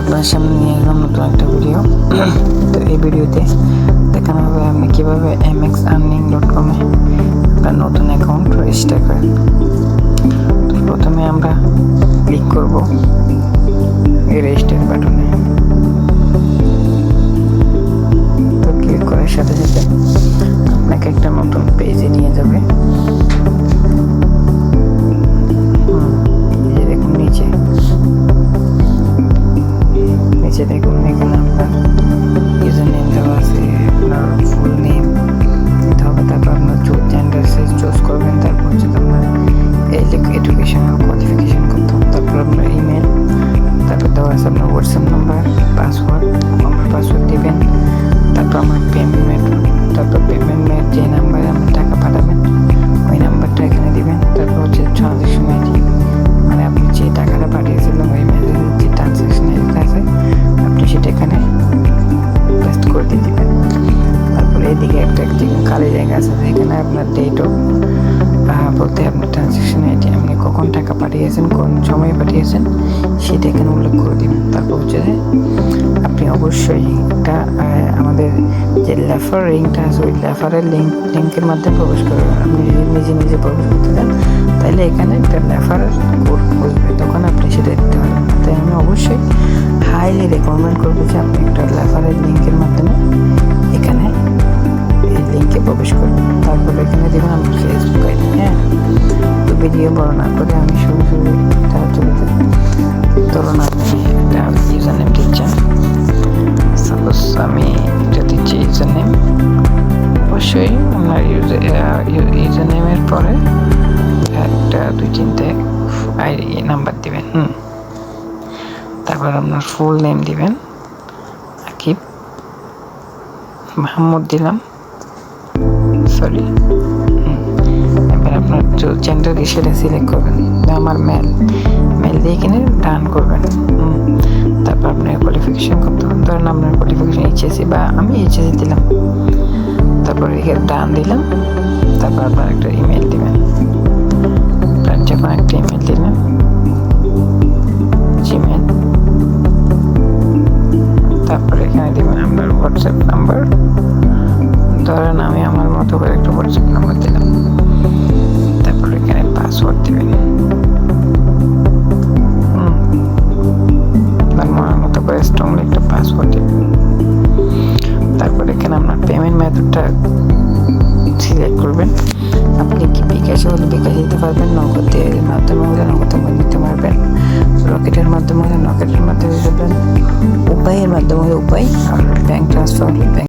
আপনার সামনে নিয়ে এলাম নতুন একটা ভিডিও। তো এই ভিডিওতে দেখানো হবে আপনি কীভাবে mxearning.com এ আপনার নতুন অ্যাকাউন্ট রেজিস্টার করেন। তো প্রথমে আমরা ক্লিক করব এই রেজিস্টার বাটনে। তো ক্লিক করার সাথে সাথে আপনাকে একটা নতুন পেজে নিয়ে যাবে। দেখুন এখানে আপনার ইউজার নেম দেওয়া আছে, আপনার ফুল নেম দিতে হবে, তারপর আপনার জেন্ডার চুজ করবেন, তারপর হচ্ছে আপনার এডুকেশনাল কোয়ালিফিকেশন করতে হবে, তারপর আপনার ইমেল, তারপর দেওয়া আছে আপনার হোয়াটসঅ্যাপ নাম্বার, পাসওয়ার্ড দিবেন, তারপর আমার পেমেন্ট মেথড, তারপর পেমেন্ট মেথড যে নাম্বারে আপনি টাকা পাঠাবেন ওই নাম্বারটা এখানে দিবেন, তারপর হচ্ছে ট্রানজ্যাকশন আইডি, মানে আপনি যে টাকাটা পাঠিয়েছিলেন ওই মেলের যে ট্রানজ্যাকশন আইডিটা আছে আপনি সেটা এখানে পেস্ট করে দিয়ে দিবেন। তারপরে এদিকে একটা খালি জায়গা আছে, এখানে আপনার ডেটও বলতে আপনার ট্রানজ্যাকশন আইডি আপনি কখন টাকা পাঠিয়েছেন, কোন সময় পাঠিয়েছেন সেটা এখানে উল্লেখ করে দিবেন। তারপর হচ্ছে যে আপনি অবশ্যই একটা আমাদের যে লেফার লিঙ্কটা আছে ওই লেফারের লিঙ্কের মাধ্যমে প্রবেশ করবেন। আপনি যদি নিজে প্রবেশ করতে চান তাহলে এখানে একটা লেফারের কোড বসবে, তখন আপনি সেটা দিতে পারবেন। তাই আমি অবশ্যই হাইলি রেকমেন্ড করবো যে আপনি একটা লেফারের লিঙ্কের মাধ্যমে এখানে এই লিঙ্কে প্রবেশ করবেন। তারপর এখানে দেবেন আমার ফেসবুক আইডি। হ্যাঁ, তো ভিডিও বড় না করে আমি শুরু ধরুন আপনি একটা ইউজার নেম দিচ্ছেন, সাপোজ আমি এটা দিচ্ছি ইউজার নেম। অবশ্যই আপনার ইউজার নেমের পরে একটা 2-3টে আইডি নাম্বার দিবেন। তারপর আপনার ফুল নেম দিবেন, আকিব মাহমুদ দিলাম, সরি। এবার আপনার জেন্ডার কি সেটা সিলেক্ট করবেন, আমার মেল দিয়ে এখানে ডান করবেন। তারপর আপনার কোয়ালিফিকেশন করতে হবে, ধরেন আপনার কোয়ালিফিকেশন এইচএসসি বা আমি এইচএসসি দিলাম, তারপর এখানে ডান দিলাম। তারপর আপনার একটা ইমেল দিবেন, আপনার যখন একটা ইমেল দিলেন জিমেল, তারপর এখানে দিবেন আপনার হোয়াটসঅ্যাপ নাম্বার, ধরেন আমি আমার মতো করে একটা হোয়াটসঅ্যাপ নাম্বার দিলাম, তারপর এখানে পাসওয়ার্ড দিবেন, আপনার মনের মতো করে স্ট্রংলি একটা পাসওয়ার্ড দিবেন। তারপর এখানে আপনার পেমেন্ট মেথডটা সিলেক্ট করবেন। আপনি কি বিকাশে হলে বিকাশ দিতে পারবেন, নগদের মাধ্যমে হলে নগদের দিতে পারবেন, রকেটের মাধ্যমে হলে রকেটের মাধ্যমে দেবেন, উপায়ের মাধ্যমে হলে উপায়, আর ব্যাংক ট্রান্সফার হলে ব্যাংক